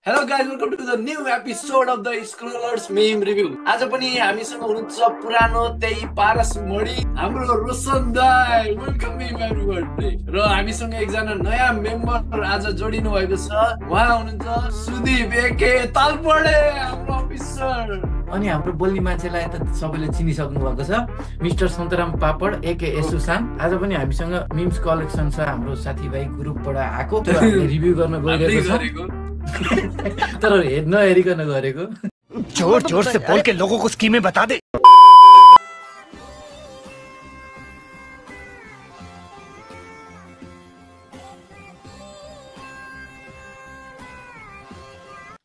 Hello guys, welcome to the new episode of the Scrollers Meme Review. आज पनि हामीसँग हुनुहुन्छ पुरानो त्यही पारस मणि हाम्रो रोशन दाइ, वेलकम यु एभ्रीवन। र हामीसँग एकजना नयाँ मेम्बर आज जोडिनु भएको छ, उहाँ हुनुहुन्छ सुदीप एके तालपडे, हाम्रो अफिसर। अनि हाम्रो बोल्ने मान्छेलाई त सबैले चिनिसक्नु भएको छ, मिस्टर सन्तराम पापड एके सुशान। आज पनि हामीसँग मिम्स कलेक्सन छ, हाम्रो साथीभाइ ग्रुपबाट आएको, रिभ्यू गर्न गइरहेको छ। तर नहेरिकन गरेको। जोर जोर से बोल के लोगों को स्कीमें बता दे।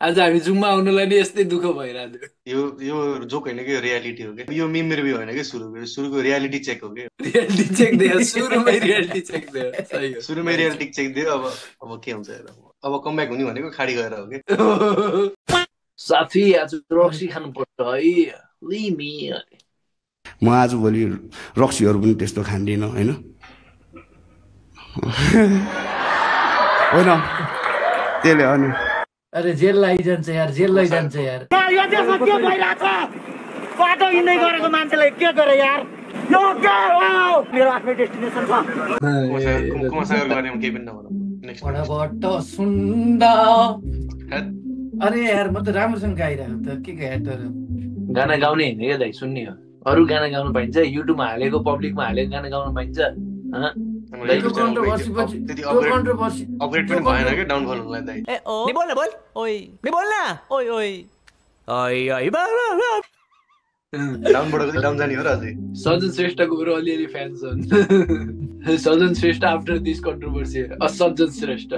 आज हामी जुममा आउनलाई नि यस्तै दुःख भइरहेको थियो। यो जोक हैन के, रियालिटी हो के। यो मिम रिभ्यू हैन के, सुरुको रियालिटी चेक हो के। रियालिटी चेक दियो, सुरुमै रियालिटी चेक दियो। सही हो, सुरुमै रियालिटी चेक दियो। अब के हुन्छ हेर, अब कमब्याक हुने भनेको खाडी गएर हो के। साथी आज रक्सी खानु पर्छ है, लिमी। म आज भोलि रक्सीहरू पनि त्यस्तो खान्दिनँ हैन। होइन त्यसले अनि अरे जेल लैजान्छ यार, जेल लैजान्छ यार। यो देशमा के भइराछ? बाटो हिँड्दै गरेको मान्छेलाई के गरे यार? यो के हो? मेरो आफ्नो डेस्टिनेसन छ। कुमासागर गर्ने केही पनि नभनौँ। नेक्स्ट बडबट सुन्दा। अरे यार म त राम्रोसँग गाइरहेको त, के गाए त? गाना गाउने हैन के दाइ, सुन्ने हो। अरु गाना गाउन पाइन्छ? युट्युबमा हालेको, पब्लिकमा हालेको गाना गाउन पाइन्छ? त्यति अपग्रेड पनि भएन के डाउनफल हुनलाई दाइ। नि बोल न बोल। ओइ नि बोल न। ओइ ओइ ओइ डाउनबाट कति डाउन जाने हो र अझै। सजन श्रेष्ठको बरु अलिअलि फ्यान छन्। Sajan Shrestha after this controversy, असजन श्रेष्ठ।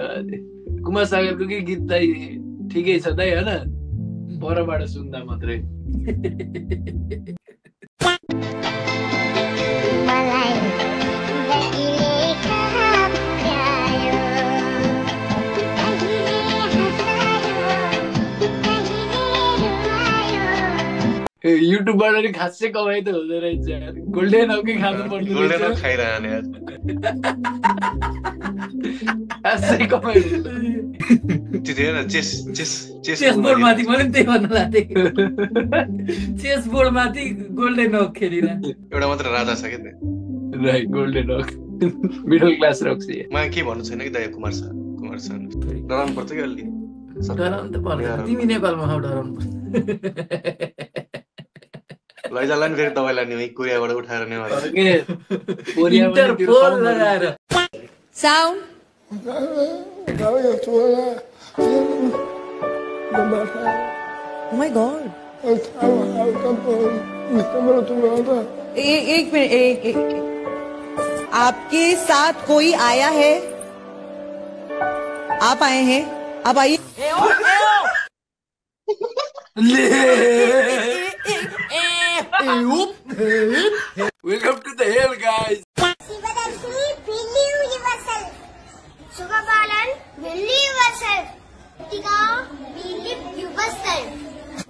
कुमार सागरको के गीत दाइ ठिकै छ दाइ हैन, परबाट सुन्दा मात्रै। युट्युबबाट नि खासै कमाइ त हुँदो रहेछ यार। गोल्डेन हकै खानु पर्दो गोल्डेन रहेछ, खाइरहने यार। खासै कमाइ हुँदैन। त्यो हैन चेस बोर्ड माथि मैले त्यही भन्न लाग्थेँ। चेस बोर्ड माथि गोल्डेन हक खेलिरा। एउटा मात्र राजा छ के त्यहाँ। राइट, गोल्डेन हक मिडल क्लास रक्सी। मलाई के भन्नु छैन कि दाइ, कुमार सर डराउनु पर्छ कि अलि। डराउनु त पर्दैन, तिमी नेपालमा हौ, डराउनु पर्छ। लैजाला नि फेरि तपाईँलाई नि कोरियाबाट उठाएर नि इन्टरपोल लगाएर साउन्ड Oh my God. एक मिनट, आपके साथ कोई आया है? आप आए हैं? आप आइए। Welcome to the hell guys. Shivadarshini, believe yourself. Sugabalan, believe yourself. Deepika, believe yourself.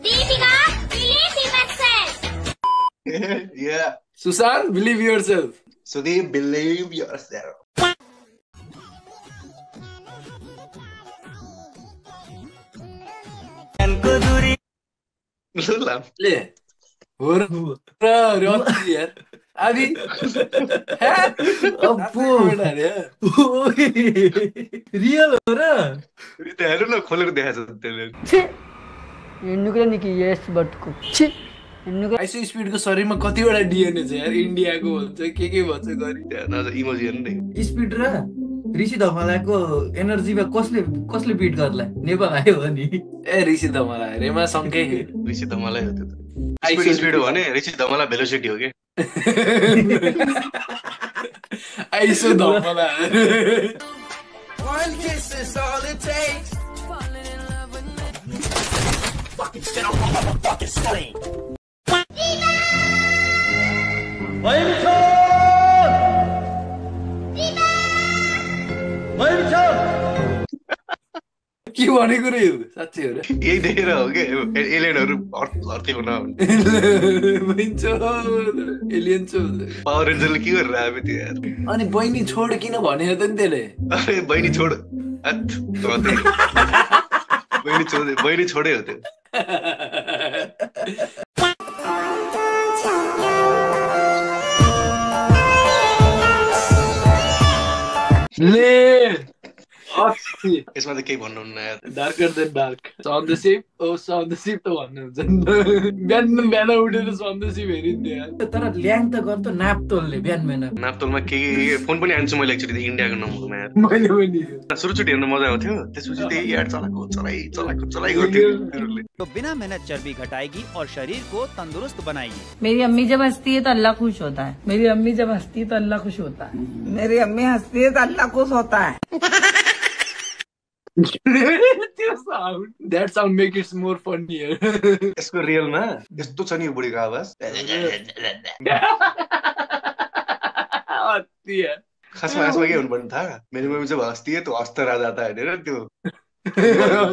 Deepika, believe yourself. Yeah. Susan, believe yourself. Sudeep, believe yourself. ले हो र रक्सी यार। अभी रियल हो र? हेर्नु न, खोलेर देखाएको छ त्यसले। आइसो स्पिडको शरीरमा कतिवटा डिएनए छ यार, इन्डियाको भन्छ के भन्छ गरी। इमोजी हेर्नु नि। स्पिड र ऋषि धमलाको एनर्जीमा कसले बिट गर्ला? नेपाल आयो भने ए ऋषि धमला रेमा सँगै। ऋषि धमला हो त्यो त। स्पिड हो भने ऋषि धमला भेलोसिटी हो के। Iso Dhamala. One kiss is all it takes. Falling in love with me. Fucking sit on my fucking screen. के भनेको रे यो? साच्चै हो र? यही देखेर हो के एलियनहरु हर्ते हुन। एलियन छ। पावर रेन्जरले के गरेर आयो त्यो यार? अनि बहिनी छोड किन भनेर त नि त्यसले? अरे बहिनी छोड। बहिनी छोडे हो त्यो ले यसमा त केही भन्नुहुन्न यार darker than dark sun the sip sun the सिप त भन्नुहुन्छ नि बिहान उठेर सन द सिप हेरिन्थ्यो यार तर ल्याङ त गर्छ नाप्तोलले बिहान नाप्तोलमा के फोन पनि हान्छु मैले एकचोटि इन्डियाको नम्बरमा यार मैले पनि सुरुचोटि हेर्नु मजा आउँथ्यो त्यसपछि त्यही यार चलाइ गर्थ्यो तो बिना मेहनत चर्बी घटाएगी और शरीर को तंदुरुस्त बनाएगी। मेरी अम्मी जब हंसती है तो अल्लाह खुश होता है। मेरी अम्मी जब हंसती है तो अल्लाह खुश होता है। मेरी अम्मी हंसती है तो अल्लाह खुश होता है। That sound make it more funnier. यसको रियलमा यस्तो छ नि यो बुढीको आवाज खासमा के हुनु पर्ने थाहा मेरो मम्मी जब हस्ती है तो हस्त राजा था हेरेर त्यो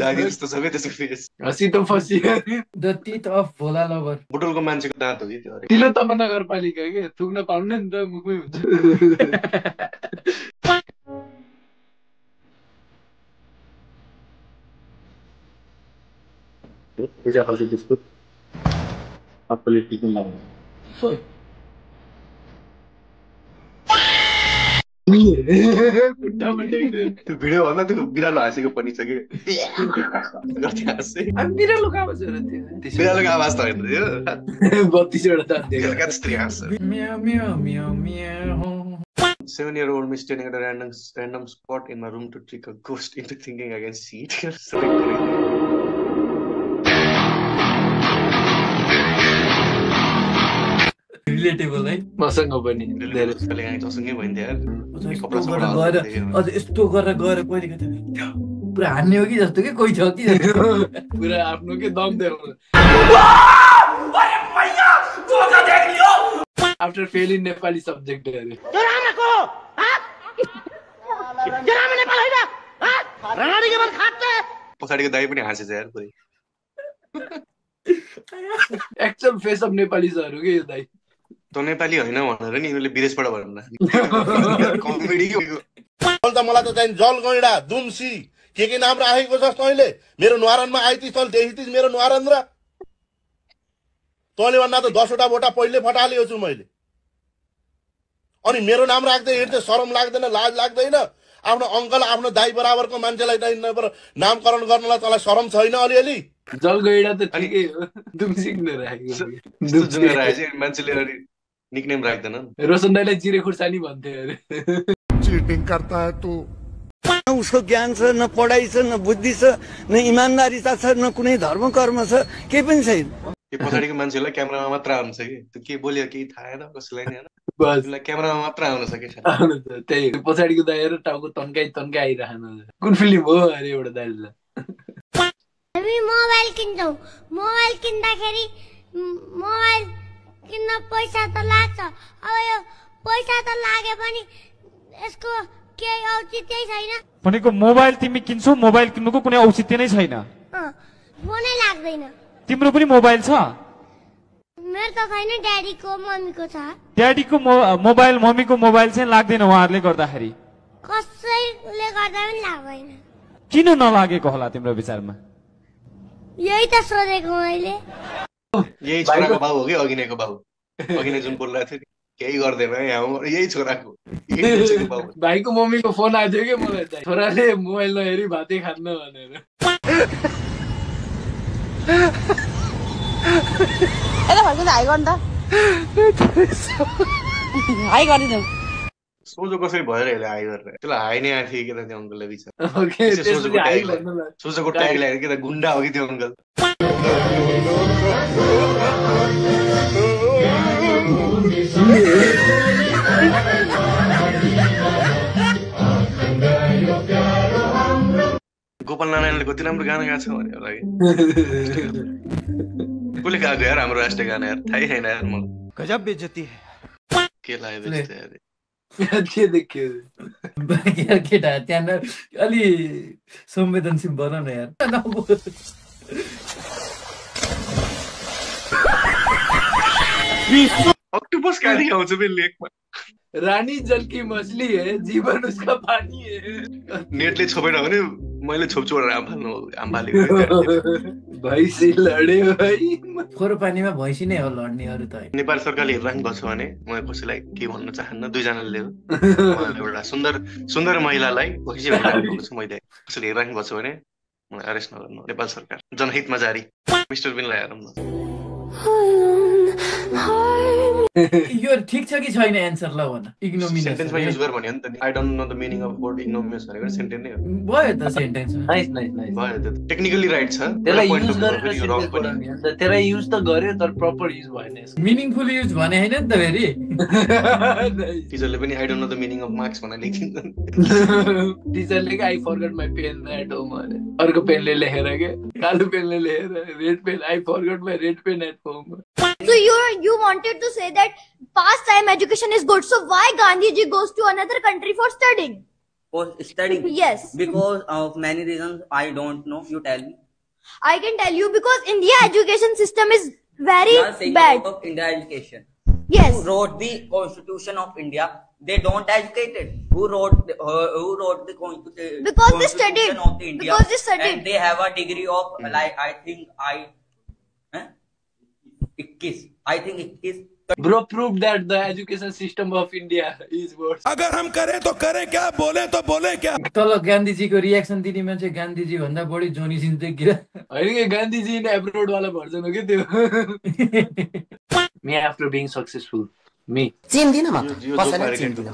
दादी जस्तो छ के त्यसको फेस हसी त फसियो the teeth of Bhola lover बुटोलको मान्छेको दाँत हो कि त्यो तिलो तमा नगरपालिका के थुक्न पाउनु नि त मुखमै हुन्छ हिजो खालको त्यसको आफूले टिक्नु लाग्यो त्यो भिडियो भन्दा त्यो बिरालो हाँसेको पनि छ कि बिरालोको आवाज हो र त्यो बिरालोको आवाज त होइन यो 32 वटा दाँत बेलुका जस्तै हाँस्छ म्याउ म्याउ म्याउ म्याउ 7-year-old me standing at a random spot in my room to trick a ghost into thinking I can see it. Relatable है मसँग पनि धेरै जसँगै भइन्थ्यो यार अझ यस्तो गरेर गएर कहिले कता पुरा हान्ने हो कि जस्तो कि कोही छ कि पुरा आफ्नो के दम देखाउनु आफ्टर फेलिङ नेपाली सब्जेक्ट अरे पछाडिको दाइ पनि हाँसेछ यार पुरै एक्चुअल फेस अफ नेपालीजहरु के यो दाइ त नेपाली होइन भनेर नि यिनीहरूले विदेशबाट भन्नु कमेडी त मलाई त चाहिँ जलगैडा दुम्सी के नाम राखेको छ तैँले मेरो न्वारानमा आइतिस तैँले देखितिस मेरो न्वारान र तैँले भन्दा त 10 वटा भोटा पहिले फटालियो छु मैले अनि मेरो नाम राख्दै हिँड्थे शरम लाग्दैन लाज लाग्दैन आफ्नो अंकल आफ्नो दाइ बराबरको मान्छेलाई नामकरण गर्नलाई तँलाई शरम छैन अलिअलि जलगैडा त ठिकै हो दुम्सी किन राखेको मान्छेले निकनेम राख्दैन रोशन दाइलाई जिरे खुर्सानी भन्थे अरे चीटिंग करता है तू उसको ज्ञान छ न पढाइ छ न बुद्धि छ न इमानदारीता छ न कुनै धर्म कर्म छ केही पनि छैन यो पछाडिको मान्छेलाई क्यामेरामा मात्र आउन सक्यो त्यो के बोल्यो केही थाहा छैन कसैलाई नि हैन क्यामेरामा मात्र आउन सक्यो त्यही पछाडिको दाइहरु टाउको तन्काइ आइराख्नु कुन फिल्म हो अरे एउटा दाइले हामी मोबाइल किन्छौं मोबाइल किन्दाखेरि मोबाइल किन्न पैसा त लाग्छ अब यो पैसा त लागे पनि यसको केही औचित्य छैन भनेको मोबाइल तिमी किन्छौ मोबाइल किन्नुको कुनै औचित्य नै छैन फोनै लाग्दैन तिम्रो पनि मोबाइल छ मेरो त छैन ड्याडीको मम्मीको छ ड्याडीको मोबाइल मम्मीको मोबाइल चाहिँ लाग्दैन उहाँहरुले गर्दाखेरि कसैले गर्दा पनि लाग्दैन किन नलागेको होला तिम्रो विचारमा यही त सोधेको मैले यही छोराको बाउ हो कि अघिनेको बाउ अघिने जुन बोलिरहेको थियो केही गर्दैन यही छोराको भाइको मम्मीको फोन आएको थियो कि मलाई छोराले मोबाइल नहेरी भातै खान्न भनेर एला फर्केर हाई गर्नु त हाई गरिदिनु सोझो कसरी भएर हेले हाई गरेर त्यसलाई हाई नै आएको थियो कि त त्यो अङ्कलले बिचार सोझोको ट्याग ल्याएर कि त गुन्डा हो कि त्यो अङ्कल गोपाल नारायणले कति राम्रो गाना गाएको छ भने लागि कसले गाएको यार हाम्रो राष्ट्रिय गाना यार थाहै छैन यार मलाई गजब बेइज्जती है के लाग्यो त्यस्तै यार के देखियो केटा त्यहाँ अलि संवेदनशील बना न यार अक्टोपस कहाँ आउँछ बे लेकमा रानी जल की मछली है जीवन उसका पानी है नेटले छोपेन भने मैले छोप्छु भनेर आम फाल्नु भैँसी लड्यो है फोहोर पानीमा भैँसी नै हो लड्ने अरू त होइन। नेपाल सरकारले हेरिराख्नु भएको छ भने म कसैलाई के भन्न चाहन्न, दुईजनाले एउटा सुन्दर महिलालाई भैँसी भनिराख्नु छु मैले। कसैले हेरिराख्नु भएको छ भने मलाई अरेस्ट नगर्नु नेपाल सरकार, जनहितमा जारी। मिस्टर बिनलाई हेरौँ न यो ठिक छ कि छैन एन्सर ल भन। इग्नोमिनियस सेन्टेन्समा युज गर भन्यो नि त। I don't know the meaning of word ignominious भनेको सेन्टेन्स नै हो। भयो त सेन्टेन्समा। नाइस नाइस नाइस भयो त टेक्निकली राइट छ। त्यसलाई युज गरेर सेन्टेन्स बनाउने हो नि त। त्यसलाई युज त गर्यो तर प्रपर युज भएन यसको। मिनिङफुल युज भने हैन नि त फेरि। टिचरले पनि I don't know the meaning of marks भनेर लेखिन्छन्। टिचरले के I forgot my pen at home अरे अर्को पेनले लेखेर के कालो पेनले लेखेर red pen I forgot my red pen at home. So you wanted to say that past time education is good. So why Gandhi ji goes to another country for studying? For studying? Yes. Because of many reasons. I don't know. You tell me. I can tell you because India education system is very You are saying bad. about India education. Yes. Who wrote the Constitution of India? They don't educate it. Who wrote the Constitution? Because they studied. Of the India? Because they studied. And they have a degree of like I think 21. Bro, prove that the education system of India is worse. अगर हम करें तो करें क्या, बोले तो बोले क्या। तल गान्धीजीको रियाक्सन दिने मान्छे गान्धीजी भन्दा बढी जोनी सिन्ह देखिरा। होइन कि गान्धीजी नै एब्रोड वाला भर्जन हो के त्यो। Me after being successful. Me. चिन्दिन म कसैलाई चिन्दिन म।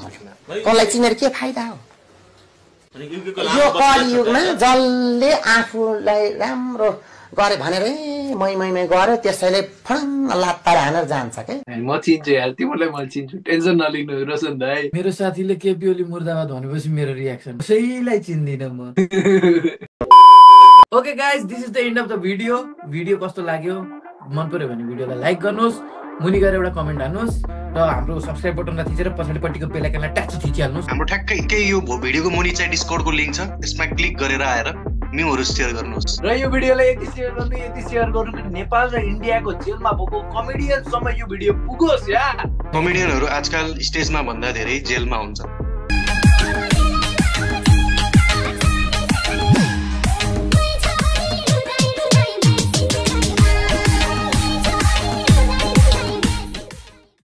कसलाई चिनेर के फाइदा हो? यो कलियुगमा जसले आफूलाई राम्रो गरे भनेर मै गरे त्यसैले फडङ्ग लात्तार हानेर जान्छ के। म चिन्छु यार तिमीलाई म चिन्छु टेन्सन नलिनु रोशन दाइ। मेरो साथीले केपी ओली मुर्दाबाद भनेपछि मेरो रियाक्सन कसैलाई चिन्दिन म। Okay guys this is the and of the video. Video कस्तो लाग्यो मन पर्यो भने भिडियोलाई लाइक गर्नुहोस्, मुनि गएर एउटा कमेन्ट हाल्नुहोस् र हाम्रो सब्स्क्राइब बटनलाई थिचेर पछाडिपट्टिको बेल आइकनलाई ट्याक्स थिचिहाल्नुहोस्। हाम्रो ठ्याक्कै यो भिडियोको मुनि चाहिँ डिस्कर्डको लिङ्क छ, त्यसमा क्लिक गरेर आएर न्यूहरू सेयर गर्नुहोस्। र यो भिडियोलाई यति सेयर गर्नु कि नेपाल र इन्डियाको जेलमा भएको कमेडियनसम्म यो भिडियो पुगोस् या। कमेडियनहरू आजकल स्टेजमा भन्दा धेरै जेलमा हुन्छ।